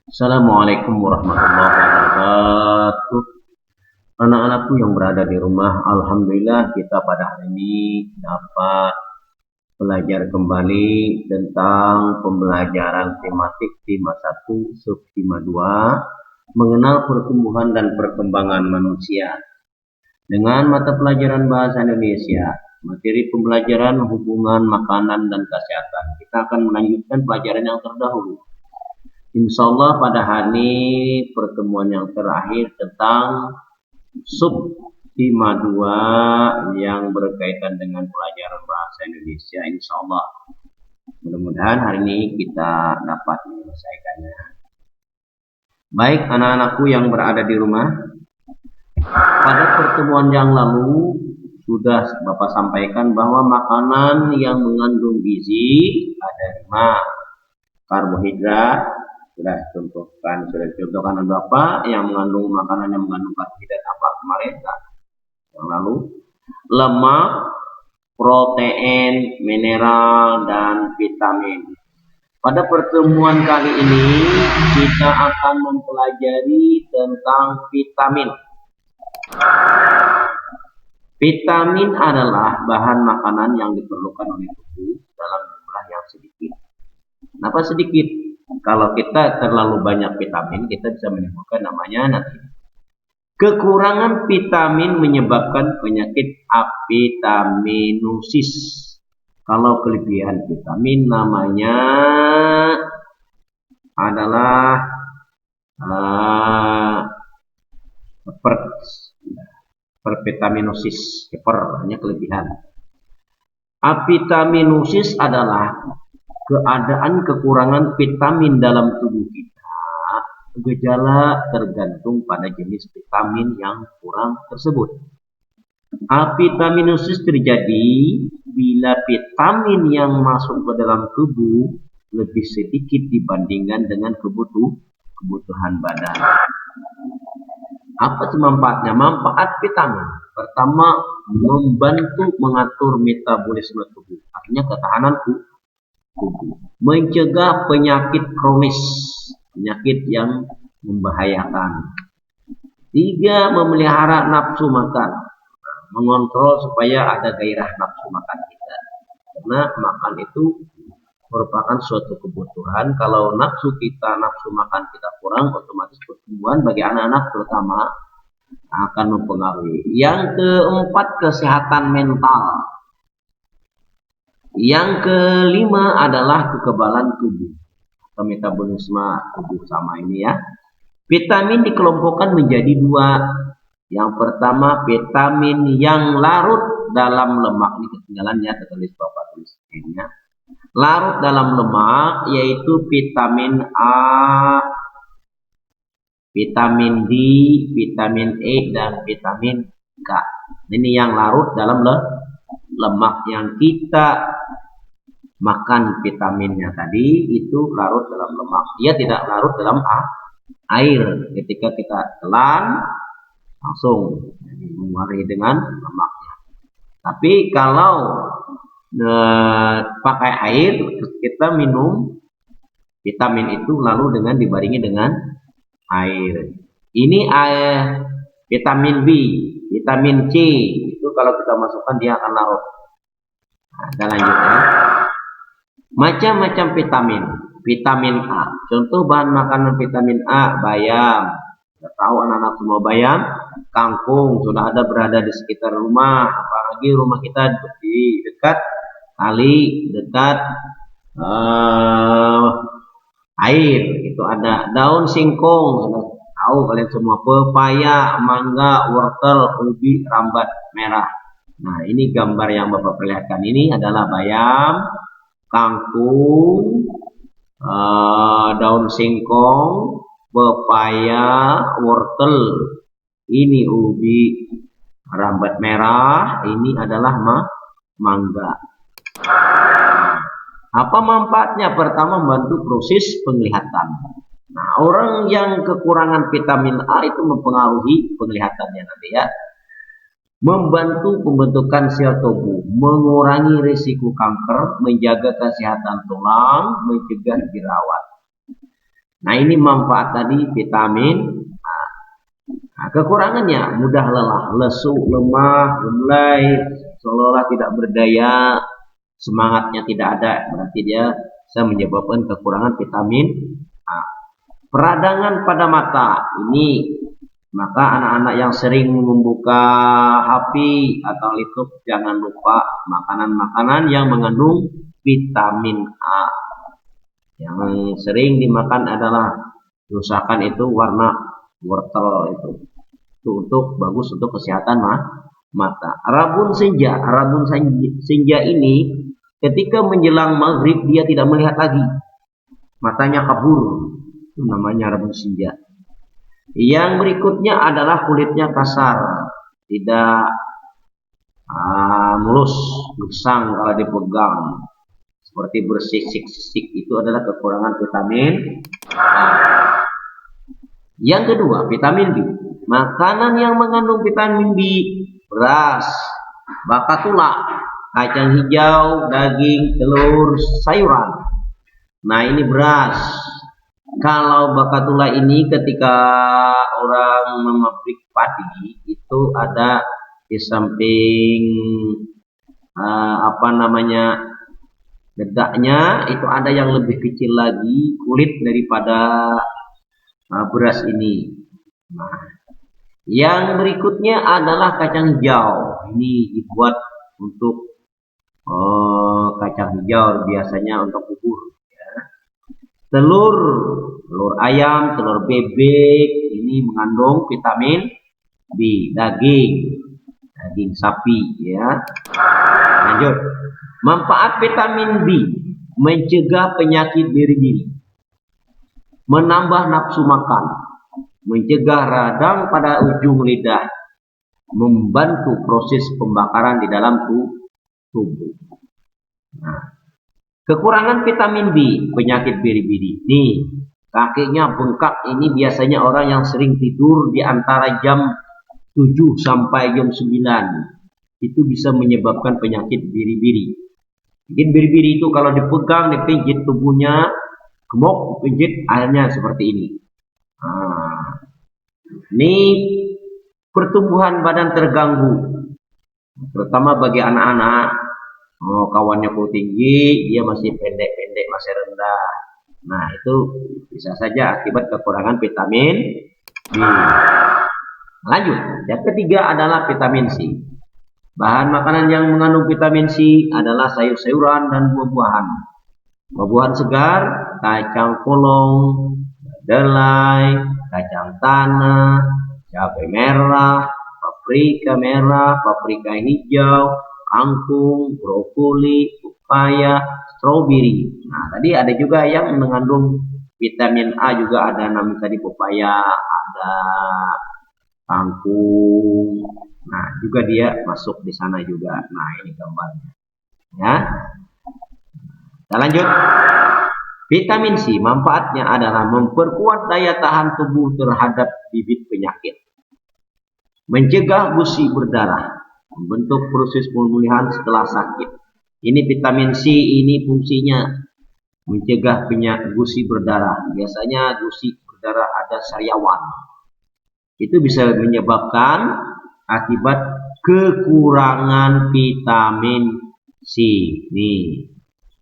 Assalamualaikum warahmatullahi wabarakatuh. Anak-anakku yang berada di rumah, alhamdulillah kita pada hari ini dapat belajar kembali tentang pembelajaran tematik tema 1 sub tema 2 mengenal pertumbuhan dan perkembangan manusia dengan mata pelajaran bahasa Indonesia. Materi pembelajaran hubungan makanan dan kesehatan. Kita akan melanjutkan pelajaran yang terdahulu. Insya Allah pada hari pertemuan yang terakhir tentang sub tema 2 yang berkaitan dengan pelajaran bahasa Indonesia. Insya Allah mudah-mudahan hari ini kita dapat menyelesaikannya. Baik anak-anakku yang berada di rumah, pada pertemuan yang lalu sudah Bapak sampaikan bahwa makanan yang mengandung gizi ada 5. Karbohidrat sudah dicontohkan Bapak yang mengandung makanan yang mengandung karbohidrat apa kemarin yang lalu, lemak, protein, mineral, dan vitamin. Pada pertemuan kali ini kita akan mempelajari tentang vitamin. Vitamin adalah bahan makanan yang diperlukan oleh tubuh dalam jumlah yang sedikit. Kenapa sedikit? Kalau kita terlalu banyak vitamin, kita bisa menimbulkan namanya natrium. Kekurangan vitamin menyebabkan penyakit avitaminosis. Kalau kelebihan vitamin namanya adalah hipervitaminosis. Hiper hanya kelebihan. Avitaminosis adalah keadaan kekurangan vitamin dalam tubuh kita. Gejala tergantung pada jenis vitamin yang kurang tersebut. Avitaminosis terjadi bila vitamin yang masuk ke dalam tubuh lebih sedikit dibandingkan dengan kebutuhan badan. Apa sih manfaatnya? Manfaat vitamin pertama, membantu mengatur metabolisme tubuh, artinya ketahanan tubuh. Mencegah penyakit kronis, penyakit yang membahayakan. 3. Memelihara nafsu makan, mengontrol supaya ada gairah nafsu makan kita. Karena makan itu merupakan suatu kebutuhan. Kalau nafsu makan kita kurang, otomatis pertumbuhan bagi anak-anak terutama akan mempengaruhi. Yang keempat, kesehatan mental. Yang kelima adalah kekebalan tubuh atau metabolisme tubuh sama ini ya. Vitamin dikelompokkan menjadi 2. Yang pertama vitamin yang larut dalam lemak. Ini ketinggalan ya, tertulis Bapak tulis ini ya. Larut dalam lemak yaitu vitamin A, vitamin D, vitamin E, dan vitamin K. Ini yang larut dalam lemak yang kita makan vitaminnya tadi itu larut dalam lemak. Dia tidak larut dalam air. Ketika kita telan langsung mengurangi dengan lemaknya. Tapi kalau pakai air kita minum vitamin itu lalu dengan dibarengi dengan air. Ini vitamin B, vitamin C itu kalau kita masukkan dia akan larut. Nah, kita lanjut ya. Macam-macam vitamin. Vitamin A. Contoh bahan makanan vitamin A, bayam. Kita tahu anak-anak semua bayam, kangkung sudah ada berada di sekitar rumah. Apalagi rumah kita di dekat kali, dekat air. Itu ada daun singkong. Tahu kalian semua, pepaya, mangga, wortel, ubi, rambat merah. Nah, ini gambar yang Bapak perlihatkan ini adalah bayam, kangkung, daun singkong, pepaya, wortel, ini ubi, rambat merah, ini adalah mangga. Apa manfaatnya? Pertama, membantu proses penglihatan. Nah, orang yang kekurangan vitamin A itu mempengaruhi penglihatannya nanti ya. Membantu pembentukan sel tubuh, mengurangi risiko kanker, menjaga kesehatan tulang, mencegah jerawat. Nah, ini manfaat tadi vitamin A. Nah, kekurangannya mudah lelah, lesu, lemah, gemulai, seolah-olah tidak berdaya, semangatnya tidak ada, berarti dia bisa menyebabkan kekurangan vitamin A. Peradangan pada mata ini, maka anak-anak yang sering membuka HP atau laptop jangan lupa makanan-makanan yang mengandung vitamin A. Yang sering dimakan adalah usahakan itu warna wortel itu untuk bagus untuk kesehatan mata. Rabun senja ini ketika menjelang maghrib dia tidak melihat lagi, matanya kabur, itu namanya rabun senja. Yang berikutnya adalah kulitnya kasar, tidak mulus, gersang kalau dipegang, seperti bersisik-sisik, itu adalah kekurangan vitamin A. Yang kedua, vitamin B. Makanan yang mengandung vitamin B, beras, baka tulak, kacang hijau, daging, telur, sayuran. Nah, ini beras. Kalau baka tulak ini ketika orang memabrik padi itu ada di samping dedaknya itu ada yang lebih kecil lagi kulit daripada beras ini. Nah, yang berikutnya adalah kacang hijau. Ini dibuat untuk kacang hijau biasanya untuk bubur. Ya. Telur ayam, telur bebek ini mengandung vitamin B. Daging sapi, ya. Lanjut. Manfaat vitamin B mencegah penyakit biri-biri, menambah nafsu makan, mencegah radang pada ujung lidah, membantu proses pembakaran di dalam tubuh. Nah, kekurangan vitamin B, penyakit biri-biri. Nih, kakinya bengkak ini biasanya orang yang sering tidur di antara jam 7 sampai jam 9. Itu bisa menyebabkan penyakit biri-biri. Mungkin biri-biri itu kalau dipegang, dipijit tubuhnya, gemuk, dipijit, akhirnya seperti ini. Nah, ini pertumbuhan badan terganggu, terutama bagi anak-anak. Kawannya kok tinggi, dia masih pendek-pendek, masih rendah. Nah, itu bisa saja akibat kekurangan vitamin B. Lanjut, yang ketiga adalah vitamin C. Bahan makanan yang mengandung vitamin C adalah sayur-sayuran dan buah-buahan. Buah-buahan segar, kacang polong, kedelai, kacang tanah, cabai merah, paprika hijau, kangkung, brokoli, pepaya, stroberi. Nah, tadi ada juga yang mengandung vitamin A juga ada, namanya tadi pepaya, ada kangkung. Nah, juga dia masuk di sana juga. Nah, ini gambarnya. Ya. Kita lanjut. Vitamin C manfaatnya adalah memperkuat daya tahan tubuh terhadap bibit penyakit, mencegah gusi berdarah, membentuk proses pemulihan setelah sakit. Ini vitamin C ini fungsinya mencegah gusi berdarah. Biasanya gusi berdarah ada sariawan. Itu bisa menyebabkan akibat kekurangan vitamin C. Nih,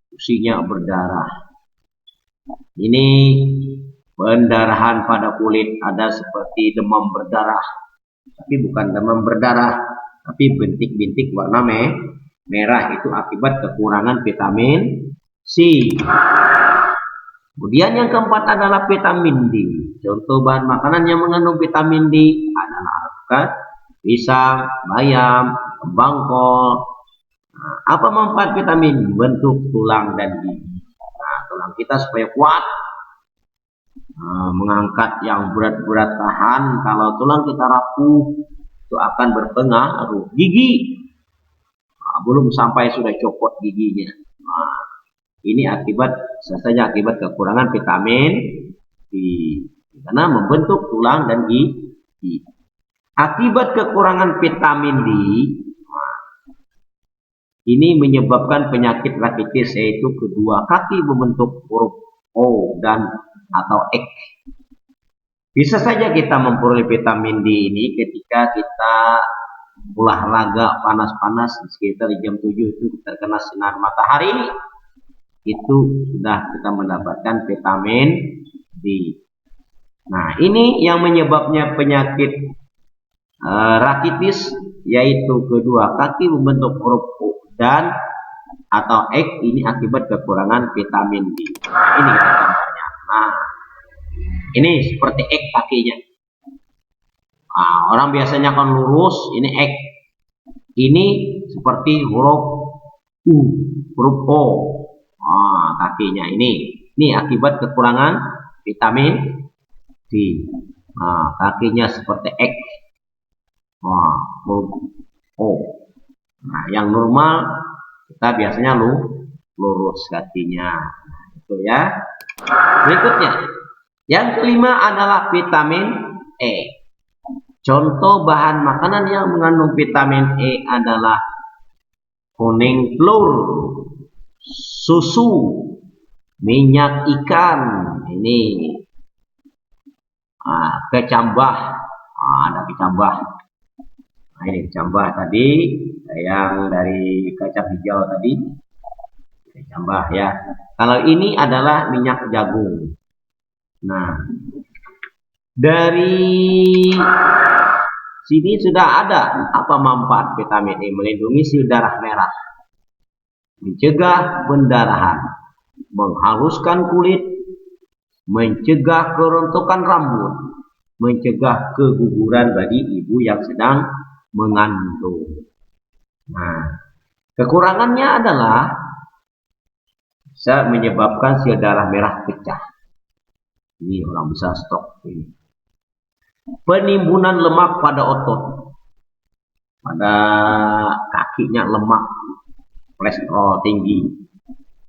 gusinya berdarah. Ini pendarahan pada kulit, ada seperti demam berdarah, tapi bukan demam berdarah, tapi bintik-bintik warna merah, itu akibat kekurangan vitamin C. Kemudian yang keempat adalah vitamin D. Contoh bahan makanan yang mengandung vitamin D adalah alpukat, pisang, bayam, kembang kol. Nah, apa manfaat vitamin? Bentuk tulang dan gigi. Nah, tulang kita supaya kuat, mengangkat yang berat-berat tahan. Kalau tulang kita rapuh, itu akan berpengaruh. Gigi, belum sampai sudah copot giginya. Nah, ini saja akibat kekurangan vitamin D, karena membentuk tulang dan gigi. Akibat kekurangan vitamin D, ini menyebabkan penyakit rakitis, yaitu kedua kaki membentuk huruf O dan atau egg. Bisa saja kita memperoleh vitamin D ini ketika kita olahraga panas-panas sekitar jam 7 itu terkena sinar matahari, itu sudah kita mendapatkan vitamin D. Nah, ini yang menyebabnya penyakit rakitis, yaitu kedua kaki membentuk huruf O dan atau X, ini akibat kekurangan vitamin D. Nah, ini gambarnya. Nah, ini seperti X kakinya. Nah, orang biasanya kan lurus, ini X. Ini seperti huruf U, huruf O. Nah, kakinya ini akibat kekurangan vitamin D. Nah, kakinya seperti X. Nah, huruf O. Nah, yang normal kita biasanya lurus kakinya. Nah, itu ya. Berikutnya, yang kelima adalah vitamin E. Contoh bahan makanan yang mengandung vitamin E adalah kuning telur, susu, minyak ikan, ini kecambah, ada kecambah. Nah, ini kecambah tadi, yang dari kacang hijau tadi, kecambah ya. Kalau ini adalah minyak jagung. Nah, dari sini sudah ada apa manfaat vitamin E: melindungi sel darah merah, mencegah pendarahan, menghaluskan kulit, mencegah kerontokan rambut, mencegah keguguran bagi ibu yang sedang mengandung. Nah, kekurangannya adalah bisa menyebabkan sel darah merah pecah. Ini orang bisa stroke ini. Penimbunan lemak pada otot, pada kakinya lemak, kolesterol tinggi.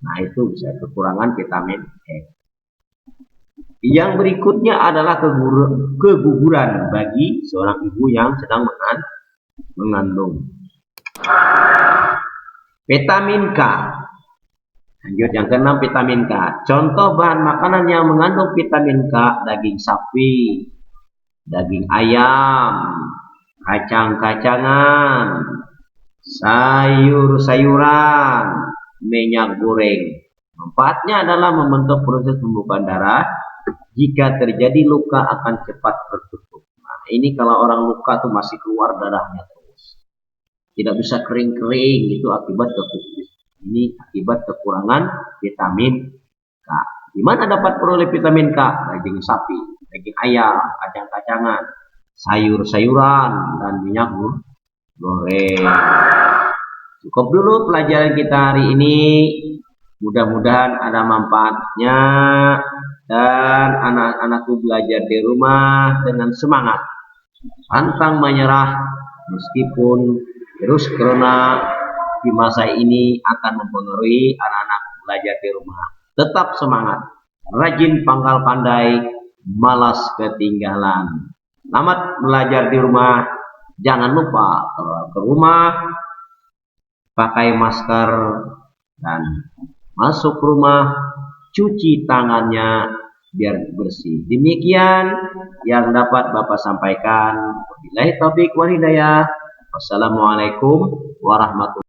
Nah, itu bisa kekurangan vitamin E. Yang berikutnya adalah keguguran bagi seorang ibu yang sedang mengandung. Vitamin K. Lanjut, yang keenam, vitamin K. Contoh bahan makanan yang mengandung vitamin K: daging sapi, daging ayam, kacang-kacangan, sayur-sayuran, minyak goreng. Manfaatnya adalah membentuk proses pembukaan darah. Jika terjadi luka akan cepat tertutup. Nah, ini kalau orang luka tuh masih keluar darahnya terus, tidak bisa kering-kering, itu akibat kekurangan vitamin K. Di mana dapat peroleh vitamin K? Daging sapi, daging ayam, kacang-kacangan, sayur-sayuran, dan minyak goreng. Cukup dulu pelajaran kita hari ini. Mudah-mudahan ada manfaatnya dan anak-anakku belajar di rumah dengan semangat, pantang menyerah, meskipun virus corona di masa ini akan mempengaruhi anak-anak belajar di rumah. Tetap semangat, rajin pangkal pandai, malas ketinggalan. Selamat belajar di rumah. Jangan lupa kalau ke rumah pakai masker dan masuk rumah cuci tangannya biar bersih. Demikian yang dapat Bapak sampaikan. Wabillahi taufiq wal hidayah. Wassalamualaikum warahmatullahi wabarakatuh.